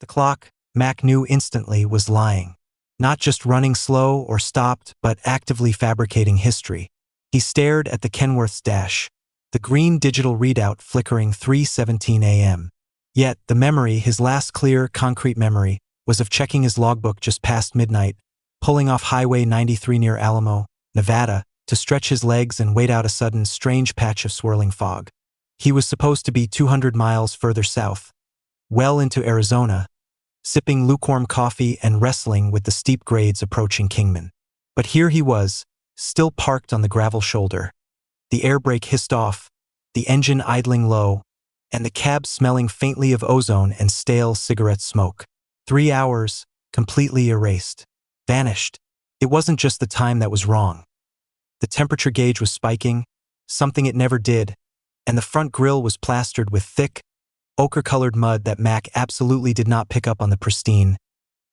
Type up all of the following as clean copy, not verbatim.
The clock, Mac knew instantly, was lying. Not just running slow or stopped, but actively fabricating history. He stared at the Kenworth's dash, the green digital readout flickering 3:17 a.m. Yet, the memory, his last clear, concrete memory, was of checking his logbook just past midnight, pulling off Highway 93 near Alamo, Nevada, to stretch his legs and wait out a sudden, strange patch of swirling fog. He was supposed to be 200 miles further south, well into Arizona, sipping lukewarm coffee and wrestling with the steep grades approaching Kingman. But here he was, still parked on the gravel shoulder. The air brake hissed off, the engine idling low, and the cab smelling faintly of ozone and stale cigarette smoke. 3 hours, completely erased. Vanished. It wasn't just the time that was wrong. The temperature gauge was spiking, something it never did, and the front grille was plastered with thick, ochre-colored mud that Mac absolutely did not pick up on the pristine,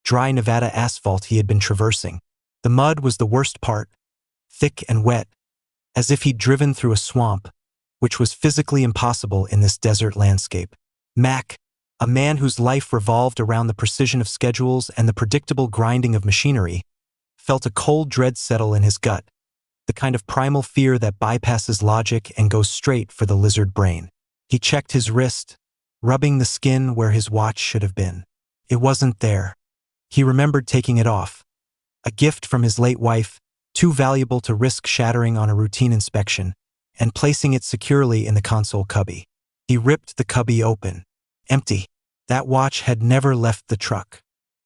dry Nevada asphalt he had been traversing. The mud was the worst part, thick and wet, as if he'd driven through a swamp, which was physically impossible in this desert landscape. Mac, a man whose life revolved around the precision of schedules and the predictable grinding of machinery, felt a cold dread settle in his gut, the kind of primal fear that bypasses logic and goes straight for the lizard brain. He checked his wrist, rubbing the skin where his watch should have been. It wasn't there. He remembered taking it off, a gift from his late wife, too valuable to risk shattering on a routine inspection, and placing it securely in the console cubby. He ripped the cubby open. Empty. That watch had never left the truck.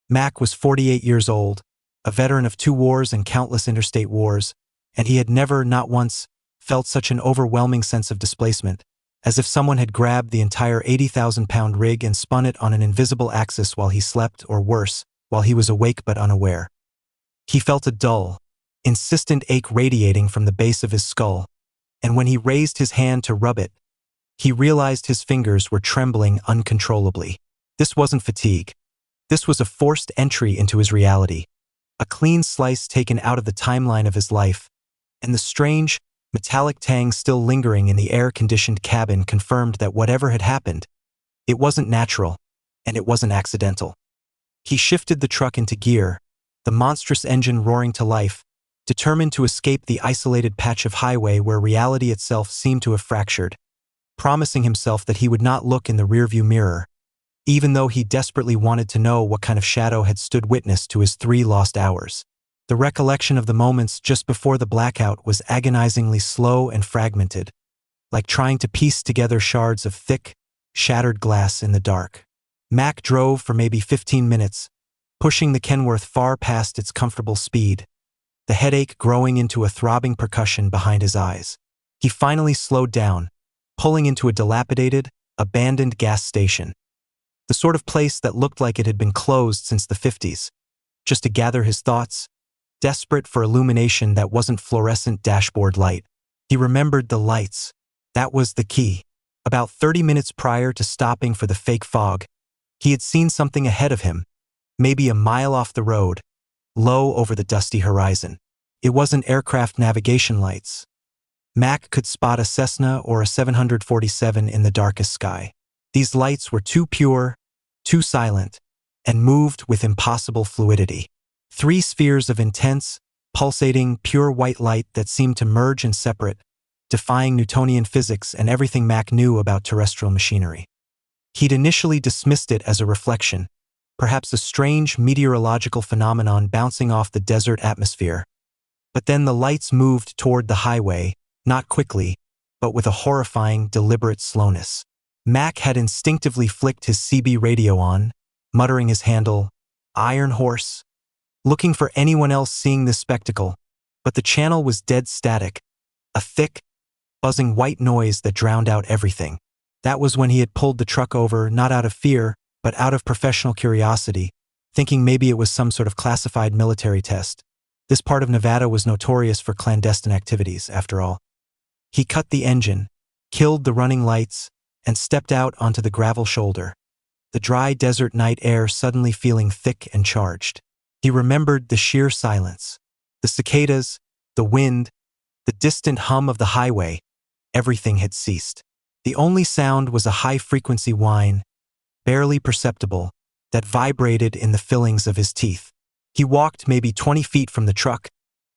Mac was 48 years old, a veteran of 2 wars and countless interstate wars, and he had never, not once, felt such an overwhelming sense of displacement, as if someone had grabbed the entire 80,000-pound rig and spun it on an invisible axis while he slept, or worse, while he was awake but unaware. He felt a dull, insistent ache radiating from the base of his skull, and when he raised his hand to rub it, he realized his fingers were trembling uncontrollably. This wasn't fatigue. This was a forced entry into his reality, a clean slice taken out of the timeline of his life, and the strange, metallic tang still lingering in the air-conditioned cabin confirmed that whatever had happened, it wasn't natural, and it wasn't accidental. He shifted the truck into gear, the monstrous engine roaring to life, determined to escape the isolated patch of highway where reality itself seemed to have fractured, promising himself that he would not look in the rearview mirror, even though he desperately wanted to know what kind of shadow had stood witness to his 3 lost hours. The recollection of the moments just before the blackout was agonizingly slow and fragmented, like trying to piece together shards of thick, shattered glass in the dark. Mac drove for maybe 15 minutes, pushing the Kenworth far past its comfortable speed, the headache growing into a throbbing percussion behind his eyes. He finally slowed down, pulling into a dilapidated, abandoned gas station, the sort of place that looked like it had been closed since the 50s, just to gather his thoughts, desperate for illumination that wasn't fluorescent dashboard light. He remembered the lights. That was the key. About 30 minutes prior to stopping for the fake fog, he had seen something ahead of him, maybe a mile off the road, low over the dusty horizon. It wasn't aircraft navigation lights. Mac could spot a Cessna or a 747 in the darkest sky. These lights were too pure, too silent, and moved with impossible fluidity. 3 spheres of intense, pulsating, pure white light that seemed to merge and separate, defying Newtonian physics and everything Mac knew about terrestrial machinery. He'd initially dismissed it as a reflection, perhaps a strange meteorological phenomenon bouncing off the desert atmosphere. But then the lights moved toward the highway, not quickly, but with a horrifying, deliberate slowness. Mac had instinctively flicked his CB radio on, muttering his handle, "Iron Horse," looking for anyone else seeing this spectacle, but the channel was dead static, a thick, buzzing white noise that drowned out everything. That was when he had pulled the truck over, not out of fear, but out of professional curiosity, thinking maybe it was some sort of classified military test. This part of Nevada was notorious for clandestine activities, after all. He cut the engine, killed the running lights, and stepped out onto the gravel shoulder, the dry desert night air suddenly feeling thick and charged. He remembered the sheer silence, the cicadas, the wind, the distant hum of the highway. Everything had ceased. The only sound was a high-frequency whine, barely perceptible, that vibrated in the fillings of his teeth. He walked maybe 20 feet from the truck,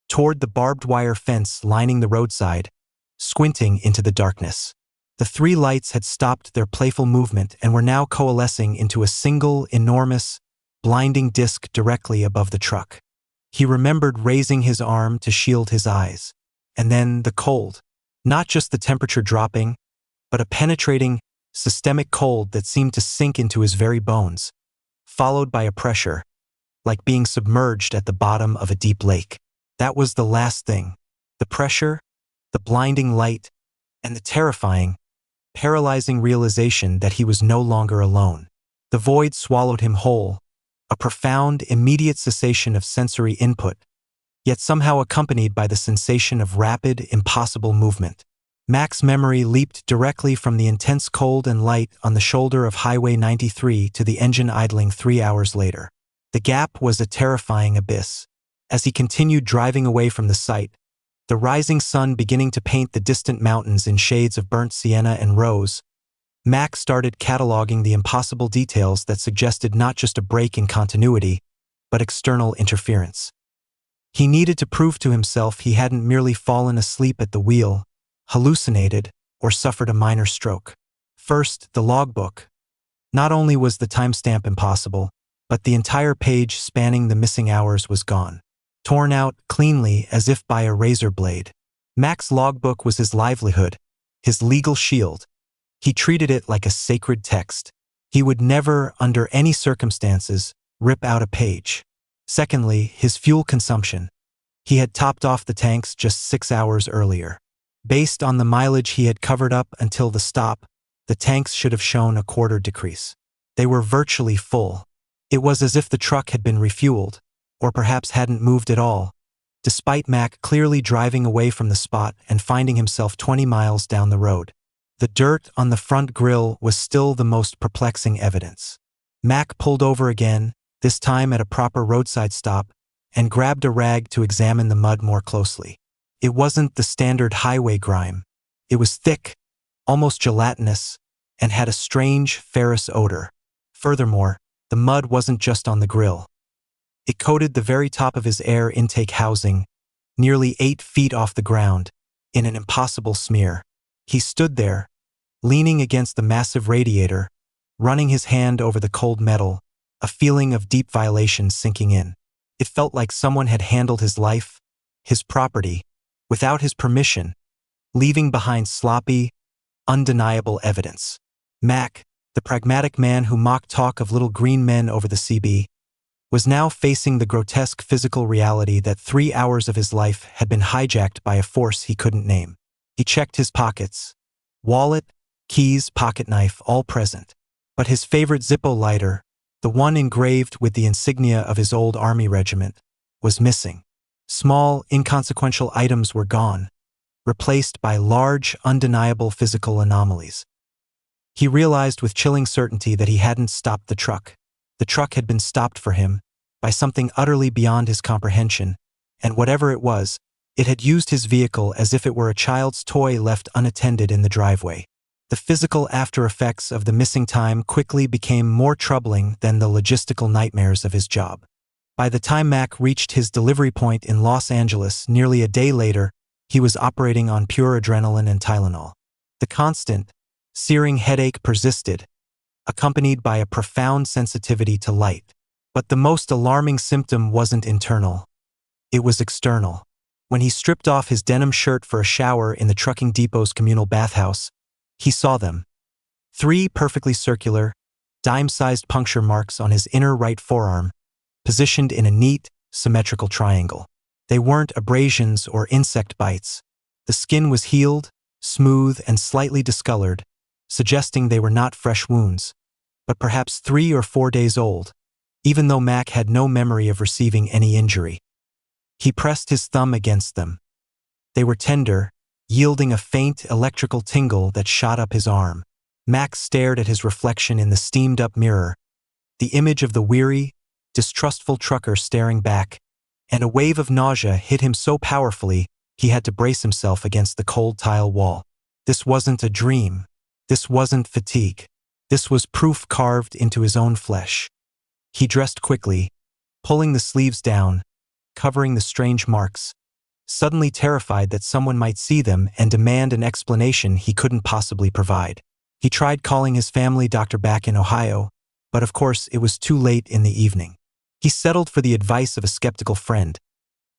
toward the barbed wire fence lining the roadside, squinting into the darkness. The three lights had stopped their playful movement and were now coalescing into a single, enormous, blinding disk directly above the truck. He remembered raising his arm to shield his eyes. And then the cold. Not just the temperature dropping, but a penetrating, systemic cold that seemed to sink into his very bones, followed by a pressure, like being submerged at the bottom of a deep lake. That was the last thing. The pressure, the blinding light, and the terrifying, paralyzing realization that he was no longer alone. The void swallowed him whole, a profound, immediate cessation of sensory input, yet somehow accompanied by the sensation of rapid, impossible movement. Mac's memory leaped directly from the intense cold and light on the shoulder of Highway 93 to the engine idling 3 hours later. The gap was a terrifying abyss. As he continued driving away from the site, the rising sun beginning to paint the distant mountains in shades of burnt sienna and rose, Mac started cataloging the impossible details that suggested not just a break in continuity, but external interference. He needed to prove to himself he hadn't merely fallen asleep at the wheel, hallucinated, or suffered a minor stroke. First, the logbook. Not only was the timestamp impossible, but the entire page spanning the missing hours was gone, torn out cleanly as if by a razor blade. Mac's logbook was his livelihood, his legal shield. He treated it like a sacred text. He would never, under any circumstances, rip out a page. Secondly, his fuel consumption. He had topped off the tanks just 6 hours earlier. Based on the mileage he had covered up until the stop, the tanks should have shown a quarter decrease. They were virtually full. It was as if the truck had been refueled, or perhaps hadn't moved at all, despite Mac clearly driving away from the spot and finding himself 20 miles down the road. The dirt on the front grille was still the most perplexing evidence. Mac pulled over again, this time at a proper roadside stop, and grabbed a rag to examine the mud more closely. It wasn't the standard highway grime. It was thick, almost gelatinous, and had a strange, ferrous odor. Furthermore, the mud wasn't just on the grill. It coated the very top of his air intake housing, nearly 8 feet off the ground, in an impossible smear. He stood there, leaning against the massive radiator, running his hand over the cold metal, a feeling of deep violation sinking in. It felt like someone had handled his life, his property, without his permission, leaving behind sloppy, undeniable evidence. Mac, the pragmatic man who mocked talk of little green men over the CB, was now facing the grotesque physical reality that 3 hours of his life had been hijacked by a force he couldn't name. He checked his pockets. Wallet, keys, pocketknife, all present. But his favorite Zippo lighter, the one engraved with the insignia of his old army regiment, was missing. Small, inconsequential items were gone, replaced by large, undeniable physical anomalies. He realized with chilling certainty that he hadn't stopped the truck. The truck had been stopped for him, by something utterly beyond his comprehension, and whatever it was, it had used his vehicle as if it were a child's toy left unattended in the driveway. The physical after-effects of the missing time quickly became more troubling than the logistical nightmares of his job. By the time Mac reached his delivery point in Los Angeles nearly a day later, he was operating on pure adrenaline and Tylenol. The constant, searing headache persisted, accompanied by a profound sensitivity to light. But the most alarming symptom wasn't internal. It was external. When he stripped off his denim shirt for a shower in the trucking depot's communal bathhouse, he saw them. 3 perfectly circular, dime-sized puncture marks on his inner right forearm, positioned in a neat, symmetrical triangle. They weren't abrasions or insect bites. The skin was healed, smooth, and slightly discolored, suggesting they were not fresh wounds, but perhaps 3 or 4 days old, even though Mac had no memory of receiving any injury. He pressed his thumb against them. They were tender, yielding a faint electrical tingle that shot up his arm. Mac stared at his reflection in the steamed-up mirror, the image of the weary, distrustful trucker staring back, and a wave of nausea hit him so powerfully he had to brace himself against the cold tile wall. This wasn't a dream. This wasn't fatigue. This was proof carved into his own flesh. He dressed quickly, pulling the sleeves down, covering the strange marks, suddenly terrified that someone might see them and demand an explanation he couldn't possibly provide. He tried calling his family doctor back in Ohio, but of course it was too late in the evening. He settled for the advice of a skeptical friend,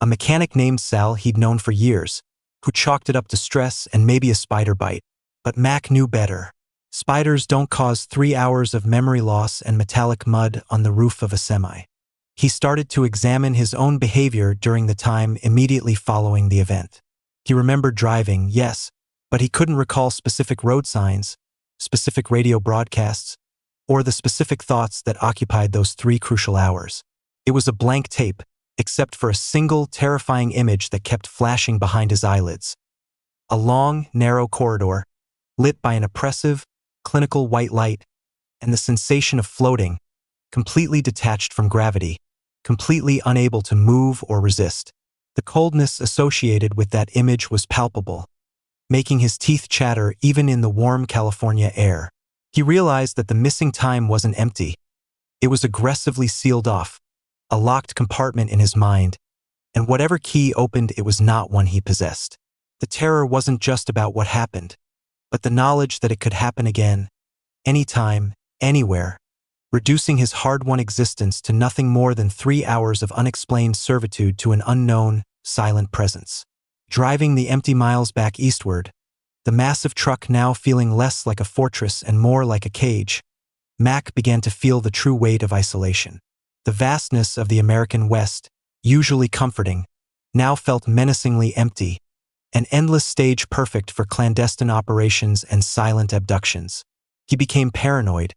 a mechanic named Sal he'd known for years, who chalked it up to stress and maybe a spider bite. But Mac knew better. Spiders don't cause 3 hours of memory loss and metallic mud on the roof of a semi. He started to examine his own behavior during the time immediately following the event. He remembered driving, yes, but he couldn't recall specific road signs, specific radio broadcasts, or the specific thoughts that occupied those 3 crucial hours. It was a blank tape, except for a single terrifying image that kept flashing behind his eyelids. A long, narrow corridor, lit by an oppressive, clinical white light, and the sensation of floating, completely detached from gravity, completely unable to move or resist. The coldness associated with that image was palpable, making his teeth chatter even in the warm California air. He realized that the missing time wasn't empty. It was aggressively sealed off, a locked compartment in his mind, and whatever key opened it was not one he possessed. The terror wasn't just about what happened, but the knowledge that it could happen again, anytime, anywhere, reducing his hard-won existence to nothing more than 3 hours of unexplained servitude to an unknown, silent presence. Driving the empty miles back eastward, the massive truck now feeling less like a fortress and more like a cage, Mac began to feel the true weight of isolation. The vastness of the American West, usually comforting, now felt menacingly empty, an endless stage perfect for clandestine operations and silent abductions. He became paranoid,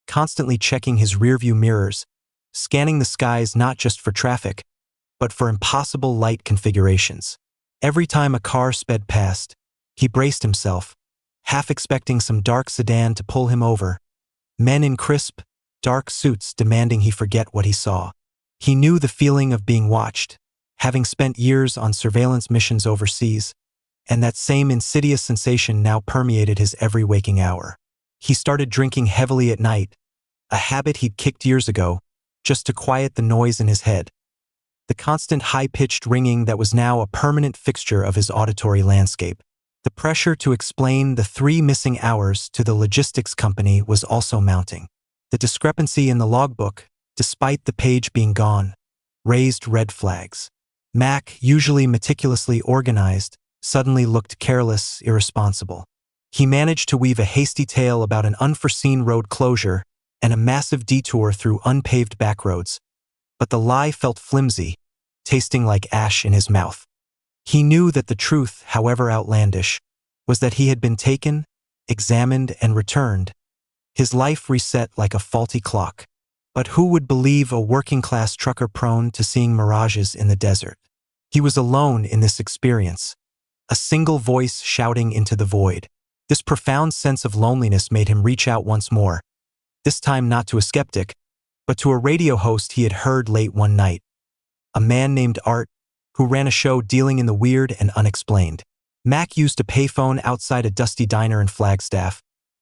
constantly checking his rearview mirrors, scanning the skies not just for traffic, but for impossible light configurations. Every time a car sped past, he braced himself, half expecting some dark sedan to pull him over, men in crisp, dark suits demanding he forget what he saw. He knew the feeling of being watched, having spent years on surveillance missions overseas, and that same insidious sensation now permeated his every waking hour. He started drinking heavily at night, a habit he'd kicked years ago, just to quiet the noise in his head. The constant high-pitched ringing that was now a permanent fixture of his auditory landscape. The pressure to explain the 3 missing hours to the logistics company was also mounting. The discrepancy in the logbook, despite the page being gone, raised red flags. Mac, usually meticulously organized, suddenly looked careless, irresponsible. He managed to weave a hasty tale about an unforeseen road closure and a massive detour through unpaved backroads, but the lie felt flimsy, tasting like ash in his mouth. He knew that the truth, however outlandish, was that he had been taken, examined, and returned, his life reset like a faulty clock. But who would believe a working-class trucker prone to seeing mirages in the desert? He was alone in this experience, a single voice shouting into the void. This profound sense of loneliness made him reach out once more, this time not to a skeptic, but to a radio host he had heard late one night, a man named Art, who ran a show dealing in the weird and unexplained. Mac used a payphone outside a dusty diner in Flagstaff,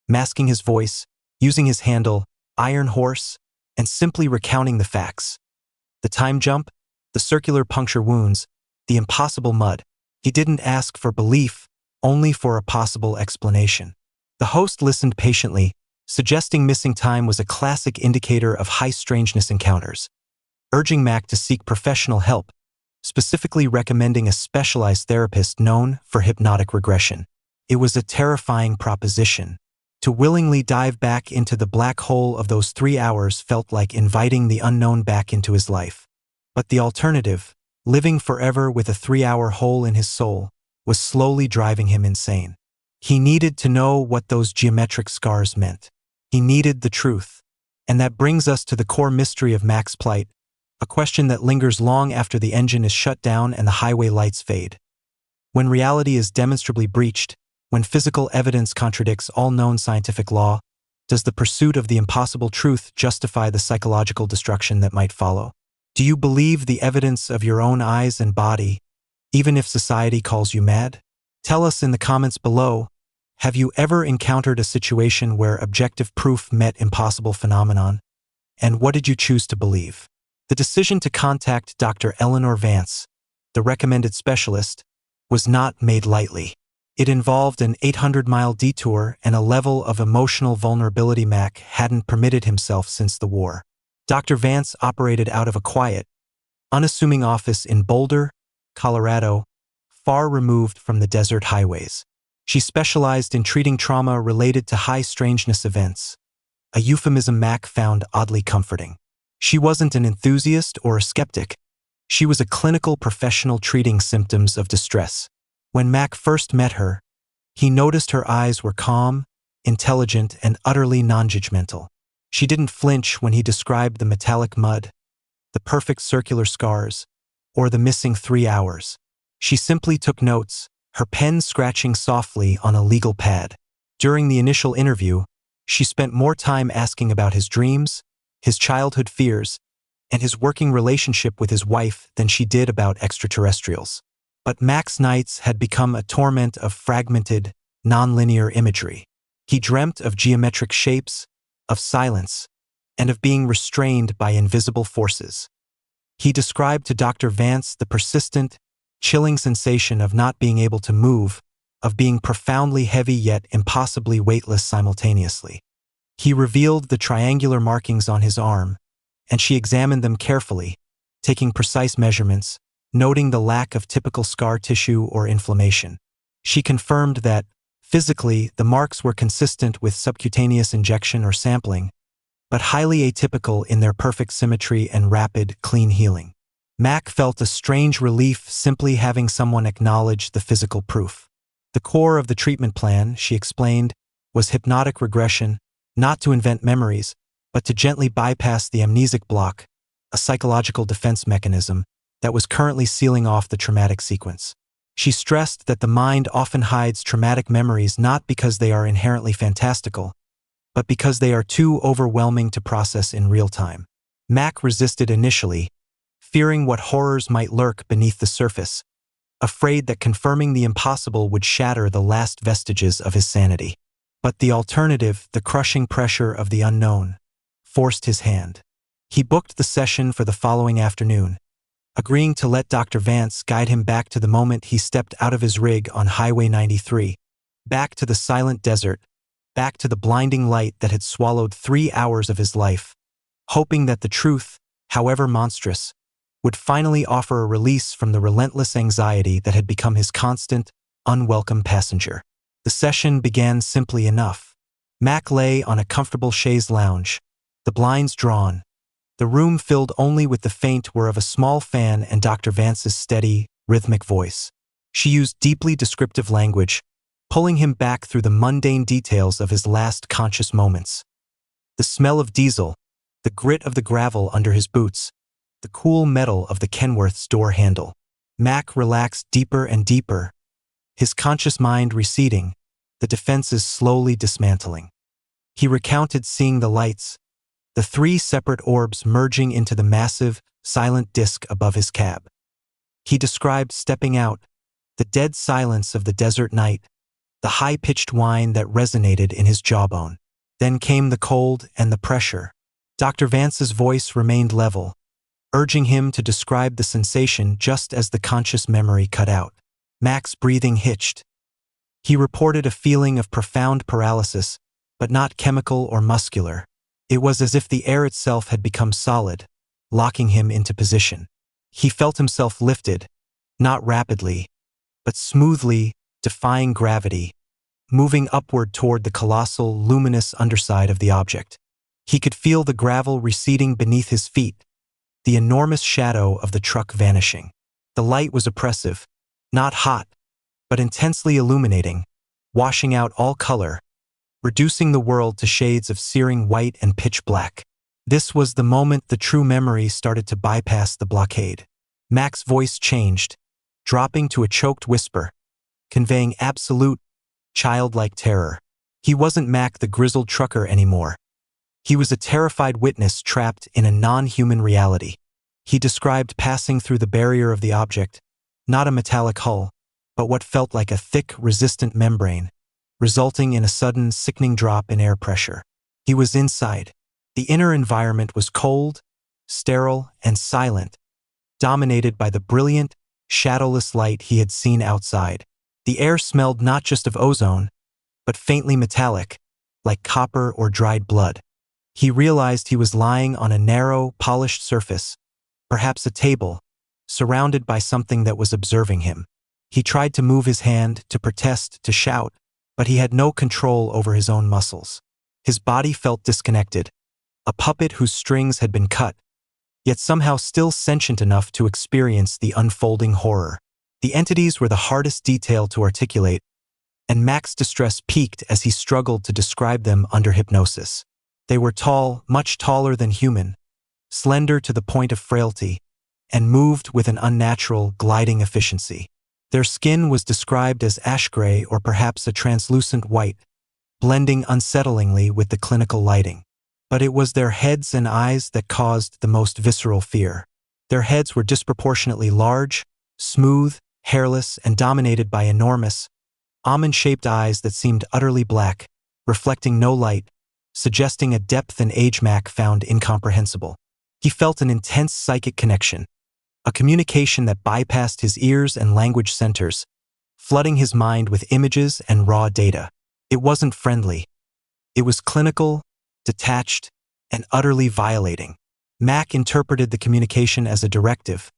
masking his voice, using his handle, Iron Horse, and simply recounting the facts. The time jump, the circular puncture wounds, the impossible mud. He didn't ask for belief, only for a possible explanation. The host listened patiently, suggesting missing time was a classic indicator of high strangeness encounters, urging Mac to seek professional help, specifically recommending a specialized therapist known for hypnotic regression. It was a terrifying proposition. To willingly dive back into the black hole of those 3 hours felt like inviting the unknown back into his life. But the alternative, living forever with a 3-hour hole in his soul, was slowly driving him insane. He needed to know what those geometric scars meant. He needed the truth. And that brings us to the core mystery of Mac's plight, a question that lingers long after the engine is shut down and the highway lights fade. When reality is demonstrably breached, when physical evidence contradicts all known scientific law, does the pursuit of the impossible truth justify the psychological destruction that might follow? Do you believe the evidence of your own eyes and body, even if society calls you mad? Tell us in the comments below, have you ever encountered a situation where objective proof met impossible phenomenon? And what did you choose to believe? The decision to contact Dr. Eleanor Vance, the recommended specialist, was not made lightly. It involved an 800-mile detour and a level of emotional vulnerability Mac hadn't permitted himself since the war. Dr. Vance operated out of a quiet, unassuming office in Boulder, Colorado, far removed from the desert highways. She specialized in treating trauma related to high-strangeness events, a euphemism Mac found oddly comforting. She wasn't an enthusiast or a skeptic. She was a clinical professional treating symptoms of distress. When Mac first met her, he noticed her eyes were calm, intelligent, and utterly non-judgmental. She didn't flinch when he described the metallic mud, the perfect circular scars, or the missing 3 hours. She simply took notes, her pen scratching softly on a legal pad. During the initial interview, she spent more time asking about his dreams, his childhood fears, and his working relationship with his wife than she did about extraterrestrials. But Mac's nights had become a torment of fragmented, nonlinear imagery. He dreamt of geometric shapes, of silence, and of being restrained by invisible forces. He described to Dr. Vance the persistent, chilling sensation of not being able to move, of being profoundly heavy yet impossibly weightless simultaneously. He revealed the triangular markings on his arm, and she examined them carefully, taking precise measurements, noting the lack of typical scar tissue or inflammation. She confirmed that, physically, the marks were consistent with subcutaneous injection or sampling, but highly atypical in their perfect symmetry and rapid, clean healing. Mac felt a strange relief simply having someone acknowledge the physical proof. The core of the treatment plan, she explained, was hypnotic regression, not to invent memories, but to gently bypass the amnesic block, a psychological defense mechanism that was currently sealing off the traumatic sequence. She stressed that the mind often hides traumatic memories not because they are inherently fantastical, but because they are too overwhelming to process in real time. Mac resisted initially, fearing what horrors might lurk beneath the surface, afraid that confirming the impossible would shatter the last vestiges of his sanity. But the alternative, the crushing pressure of the unknown, forced his hand. He booked the session for the following afternoon, agreeing to let Dr. Vance guide him back to the moment he stepped out of his rig on Highway 93, back to the silent desert, back to the blinding light that had swallowed 3 hours of his life, hoping that the truth, however monstrous, would finally offer a release from the relentless anxiety that had become his constant, unwelcome passenger. The session began simply enough. Mac lay on a comfortable chaise lounge, the blinds drawn, the room filled only with the faint whir of a small fan and Dr. Vance's steady, rhythmic voice. She used deeply descriptive language, pulling him back through the mundane details of his last conscious moments. The smell of diesel, the grit of the gravel under his boots, the cool metal of the Kenworth's door handle. Mac relaxed deeper and deeper, his conscious mind receding, the defenses slowly dismantling. He recounted seeing the lights, the 3 separate orbs merging into the massive, silent disk above his cab. He described stepping out, the dead silence of the desert night, the high-pitched whine that resonated in his jawbone. Then came the cold and the pressure. Dr. Vance's voice remained level, urging him to describe the sensation just as the conscious memory cut out. Mac's breathing hitched. He reported a feeling of profound paralysis, but not chemical or muscular. It was as if the air itself had become solid, locking him into position. He felt himself lifted, not rapidly, but smoothly, defying gravity, moving upward toward the colossal, luminous underside of the object. He could feel the gravel receding beneath his feet, the enormous shadow of the truck vanishing. The light was oppressive, not hot, but intensely illuminating, washing out all color, reducing the world to shades of searing white and pitch black. This was the moment the true memory started to bypass the blockade. Mac's voice changed, dropping to a choked whisper, conveying absolute, childlike terror. He wasn't Mac the grizzled trucker anymore. He was a terrified witness trapped in a non-human reality. He described passing through the barrier of the object, not a metallic hull, but what felt like a thick, resistant membrane, resulting in a sudden, sickening drop in air pressure. He was inside, The inner environment was cold, sterile, and silent, dominated by the brilliant, shadowless light he had seen outside. The air smelled not just of ozone, but faintly metallic, like copper or dried blood. He realized he was lying on a narrow, polished surface, perhaps a table, surrounded by something that was observing him. He tried to move his hand, to protest, to shout, but he had no control over his own muscles. His body felt disconnected, a puppet whose strings had been cut, yet somehow still sentient enough to experience the unfolding horror. The entities were the hardest detail to articulate, and Mac's distress peaked as he struggled to describe them under hypnosis. They were tall, much taller than human, slender to the point of frailty, and moved with an unnatural, gliding efficiency. Their skin was described as ash gray or perhaps a translucent white, blending unsettlingly with the clinical lighting. But it was their heads and eyes that caused the most visceral fear. Their heads were disproportionately large, smooth, hairless, and dominated by enormous, almond-shaped eyes that seemed utterly black, reflecting no light, suggesting a depth and age Mac found incomprehensible. He felt an intense psychic connection, a communication that bypassed his ears and language centers, flooding his mind with images and raw data. It wasn't friendly. It was clinical, detached, and utterly violating. Mac interpreted the communication as a directive,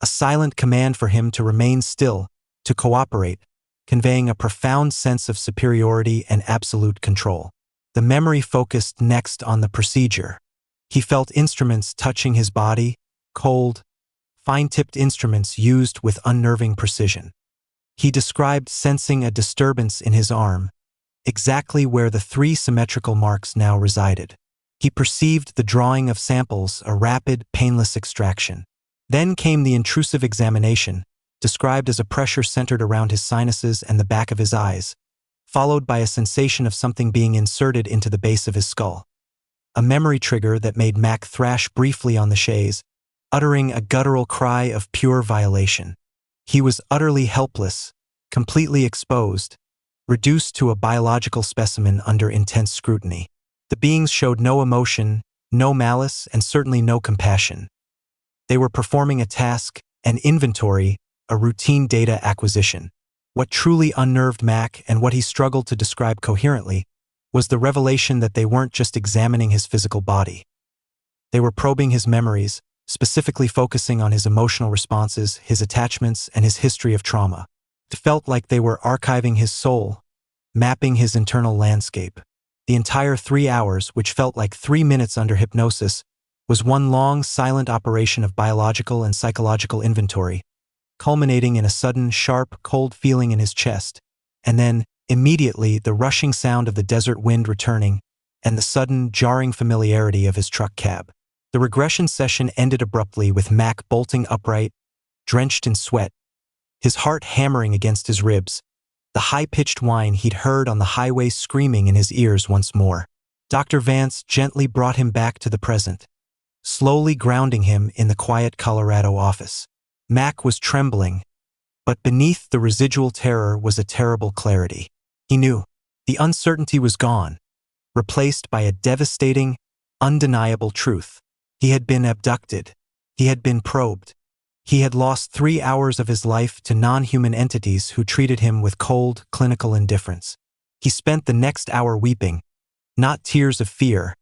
a silent command for him to remain still, to cooperate, conveying a profound sense of superiority and absolute control. The memory focused next on the procedure. He felt instruments touching his body, cold, fine-tipped instruments used with unnerving precision. He described sensing a disturbance in his arm, exactly where the 3 symmetrical marks now resided. He perceived the drawing of samples, a rapid, painless extraction. Then came the intrusive examination, described as a pressure centered around his sinuses and the back of his eyes, followed by a sensation of something being inserted into the base of his skull. A memory trigger that made Mac thrash briefly on the chaise, uttering a guttural cry of pure violation. He was utterly helpless, completely exposed, reduced to a biological specimen under intense scrutiny. The beings showed no emotion, no malice, and certainly no compassion. They were performing a task, an inventory, a routine data acquisition. What truly unnerved Mac, and what he struggled to describe coherently, was the revelation that they weren't just examining his physical body. They were probing his memories, specifically focusing on his emotional responses, his attachments, and his history of trauma. It felt like they were archiving his soul, mapping his internal landscape. The entire 3 hours, which felt like 3 minutes under hypnosis, was one long, silent operation of biological and psychological inventory, culminating in a sudden, sharp, cold feeling in his chest, and then, immediately, the rushing sound of the desert wind returning, and the sudden, jarring familiarity of his truck cab. The regression session ended abruptly with Mac bolting upright, drenched in sweat, his heart hammering against his ribs, the high-pitched whine he'd heard on the highway screaming in his ears once more. Dr. Vance gently brought him back to the present, slowly grounding him in the quiet Colorado office. Mac was trembling, but beneath the residual terror was a terrible clarity. He knew. The uncertainty was gone, replaced by a devastating, undeniable truth. He had been abducted. He had been probed. He had lost 3 hours of his life to non-human entities who treated him with cold, clinical indifference. He spent the next hour weeping, not tears of fear,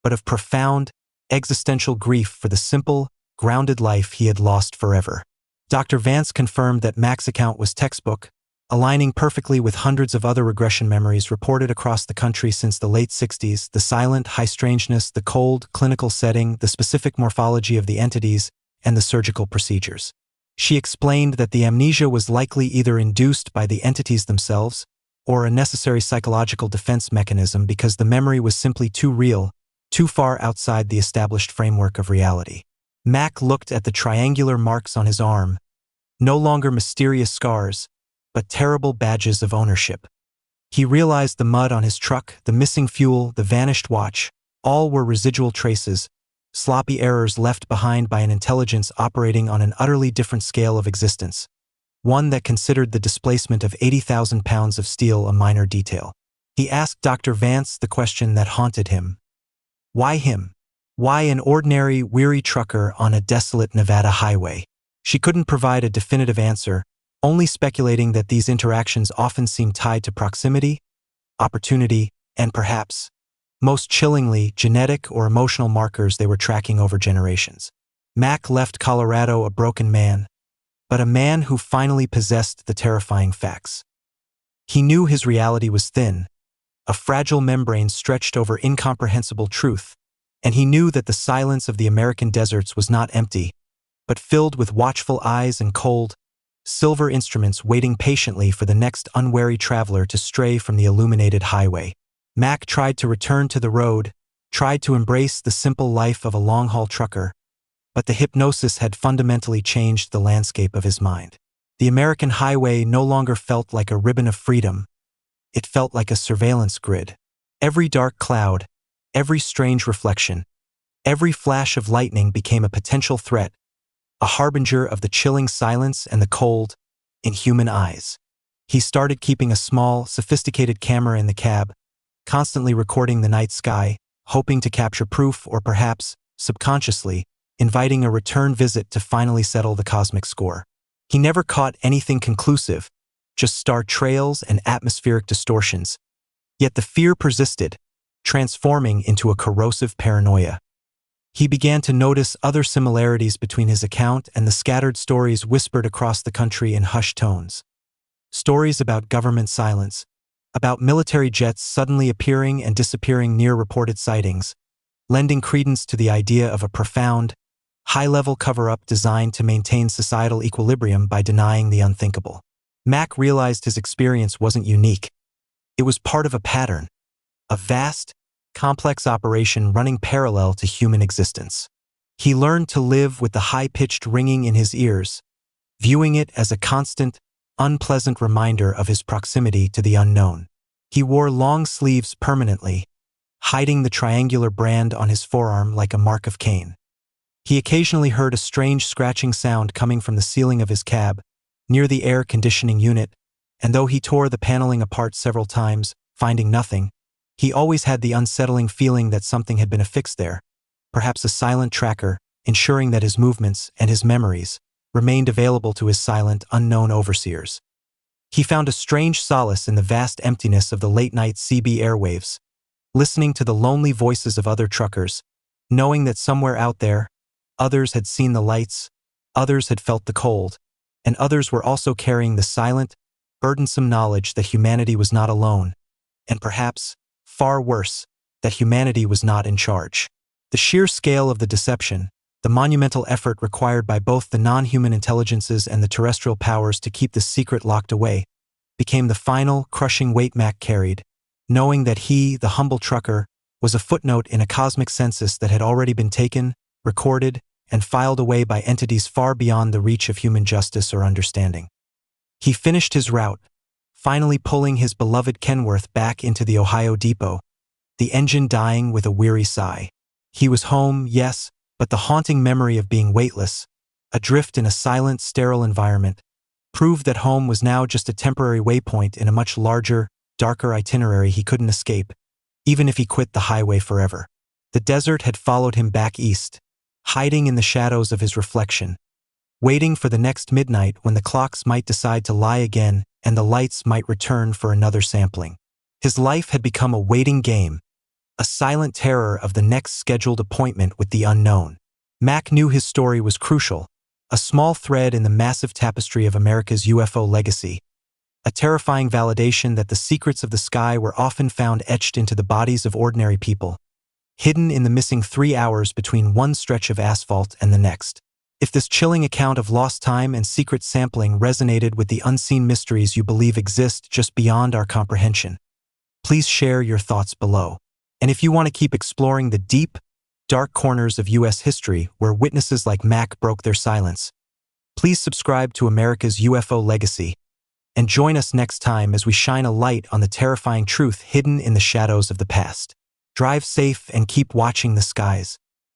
but of profound, existential grief for the simple, grounded life he had lost forever. Dr. Vance confirmed that Mac's account was textbook, aligning perfectly with hundreds of other regression memories reported across the country since the late 60s, the silent, high strangeness, the cold, clinical setting, the specific morphology of the entities, and the surgical procedures. She explained that the amnesia was likely either induced by the entities themselves or a necessary psychological defense mechanism because the memory was simply too real, too far outside the established framework of reality. Mac looked at the triangular marks on his arm, no longer mysterious scars, but terrible badges of ownership. He realized the mud on his truck, the missing fuel, the vanished watch, all were residual traces, sloppy errors left behind by an intelligence operating on an utterly different scale of existence, one that considered the displacement of 80,000 pounds of steel a minor detail. He asked Dr. Vance the question that haunted him. Why him? Why an ordinary, weary trucker on a desolate Nevada highway? She couldn't provide a definitive answer, only speculating that these interactions often seem tied to proximity, opportunity, and perhaps, most chillingly, genetic or emotional markers they were tracking over generations. Mac left Colorado a broken man, but a man who finally possessed the terrifying facts. He knew his reality was thin, a fragile membrane stretched over incomprehensible truth, and he knew that the silence of the American deserts was not empty, but filled with watchful eyes and cold, silver instruments waiting patiently for the next unwary traveler to stray from the illuminated highway. Mac tried to return to the road, tried to embrace the simple life of a long-haul trucker, but the hypnosis had fundamentally changed the landscape of his mind. The American highway no longer felt like a ribbon of freedom. It felt like a surveillance grid. Every dark cloud, every strange reflection, every flash of lightning became a potential threat, a harbinger of the chilling silence and the cold, inhuman eyes. He started keeping a small, sophisticated camera in the cab, constantly recording the night sky, hoping to capture proof or perhaps, subconsciously, inviting a return visit to finally settle the cosmic score. He never caught anything conclusive, just star trails and atmospheric distortions. Yet the fear persisted, transforming into a corrosive paranoia. He began to notice other similarities between his account and the scattered stories whispered across the country in hushed tones. Stories about government silence, about military jets suddenly appearing and disappearing near reported sightings, lending credence to the idea of a profound, high-level cover-up designed to maintain societal equilibrium by denying the unthinkable. Mac realized his experience wasn't unique. It was part of a pattern, a vast, complex operation running parallel to human existence. He learned to live with the high-pitched ringing in his ears, viewing it as a constant, unpleasant reminder of his proximity to the unknown. He wore long sleeves permanently, hiding the triangular brand on his forearm like a mark of Cain. He occasionally heard a strange scratching sound coming from the ceiling of his cab, near the air conditioning unit, and though he tore the paneling apart several times, finding nothing, he always had the unsettling feeling that something had been affixed there, perhaps a silent tracker, ensuring that his movements and his memories remained available to his silent, unknown overseers. He found a strange solace in the vast emptiness of the late-night CB airwaves, listening to the lonely voices of other truckers, knowing that somewhere out there, others had seen the lights, others had felt the cold, and others were also carrying the silent, burdensome knowledge that humanity was not alone, and perhaps, far worse, that humanity was not in charge. The sheer scale of the deception, the monumental effort required by both the non-human intelligences and the terrestrial powers to keep the secret locked away, became the final, crushing weight Mac carried, knowing that he, the humble trucker, was a footnote in a cosmic census that had already been taken, recorded, and filed away by entities far beyond the reach of human justice or understanding. He finished his route, finally pulling his beloved Kenworth back into the Ohio depot, the engine dying with a weary sigh. He was home, yes, but the haunting memory of being weightless, adrift in a silent, sterile environment, proved that home was now just a temporary waypoint in a much larger, darker itinerary he couldn't escape, even if he quit the highway forever. The desert had followed him back east, hiding in the shadows of his reflection, waiting for the next midnight when the clocks might decide to lie again and the lights might return for another sampling. His life had become a waiting game, a silent terror of the next scheduled appointment with the unknown. Mac knew his story was crucial, a small thread in the massive tapestry of America's UFO legacy, a terrifying validation that the secrets of the sky were often found etched into the bodies of ordinary people, hidden in the missing 3 hours between one stretch of asphalt and the next. If this chilling account of lost time and secret sampling resonated with the unseen mysteries you believe exist just beyond our comprehension, please share your thoughts below. And if you want to keep exploring the deep, dark corners of U.S. history where witnesses like Mac broke their silence, please subscribe to America's UFO Legacy and join us next time as we shine a light on the terrifying truth hidden in the shadows of the past. Drive safe and keep watching the skies.